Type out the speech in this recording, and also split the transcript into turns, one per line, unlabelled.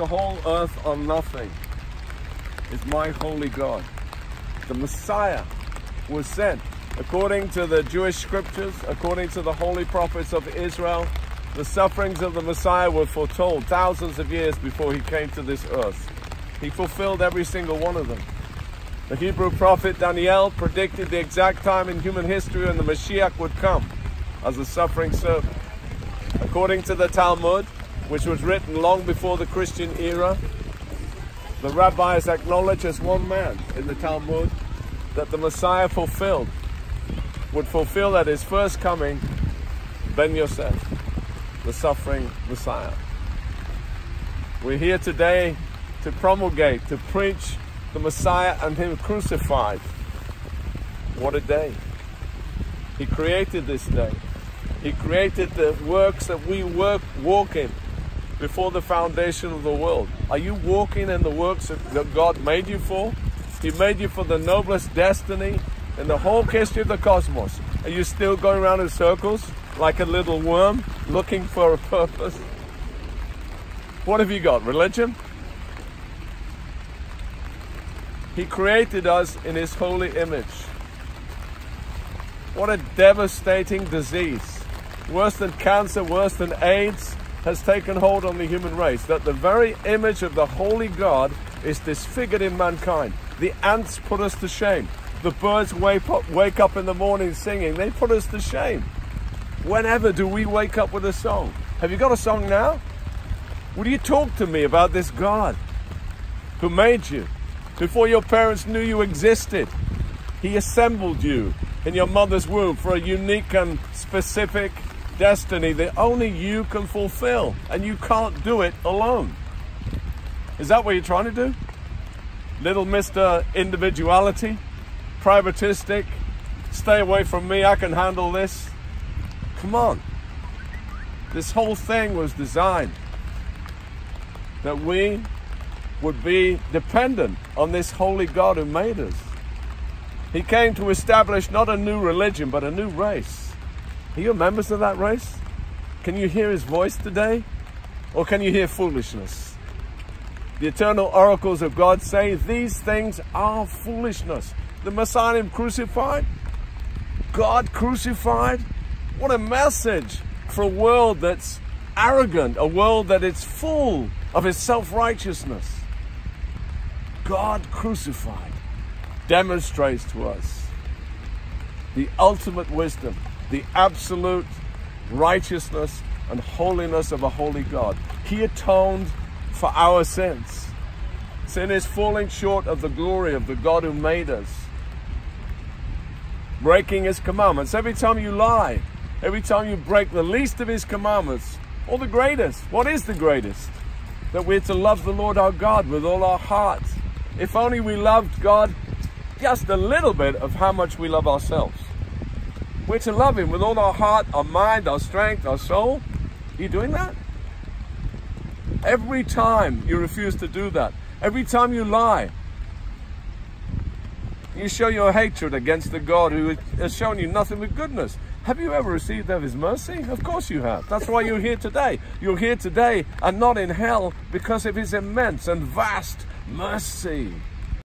the whole earth on nothing is my holy God. The Messiah was sent. According to the Jewish scriptures, according to the holy prophets of Israel, the sufferings of the Messiah were foretold thousands of years before he came to this earth. He fulfilled every single one of them. The Hebrew prophet Daniel predicted the exact time in human history when the Mashiach would come as a suffering servant. According to the Talmud, which was written long before the Christian era, the rabbis acknowledge as one man in the Talmud that the Messiah would fulfill at his first coming, Ben Yosef, the suffering Messiah. We're here today to promulgate, to preach the Messiah and him crucified. What a day. He created this day. He created the works that we walk in before the foundation of the world. Are you walking in the works that God made you for? He made you for the noblest destiny in the whole history of the cosmos. Are you still going around in circles like a little worm looking for a purpose? What have you got? Religion? He created us in his holy image. What a devastating disease, worse than cancer, worse than AIDS, has taken hold on the human race, that the very image of the holy God is disfigured in mankind. The ants put us to shame. The birds wake up in the morning singing. They put us to shame. Whenever do we wake up with a song? Have you got a song now? Will you talk to me about this God who made you? Before your parents knew you existed, he assembled you in your mother's womb for a unique and specific destiny that only you can fulfill, and you can't do it alone. Is that what you're trying to do? Little Mr. Individuality, privatistic, stay away from me, I can handle this. Come on. This whole thing was designed that we would be dependent on this holy God who made us. He came to establish not a new religion, but a new race. Are you members of that race? Can you hear his voice today? Or can you hear foolishness? The eternal oracles of God say these things are foolishness. The Messiah crucified, God crucified. What a message for a world that's arrogant, a world that is full of his self-righteousness. God crucified demonstrates to us the ultimate wisdom, the absolute righteousness and holiness of a holy God. He atoned for our sins. Sin is falling short of the glory of the God who made us. Breaking his commandments. Every time you lie, every time you break the least of his commandments, or the greatest. What is the greatest? That we're to love the Lord our God with all our heart. If only we loved God just a little bit of how much we love ourselves. We're to love him with all our heart, our mind, our strength, our soul. Are you doing that? Every time you refuse to do that, every time you lie, you show your hatred against the God who has shown you nothing but goodness. Have you ever received of his mercy? Of course you have. That's why you're here today. You're here today and not in hell because of his immense and vast mercy.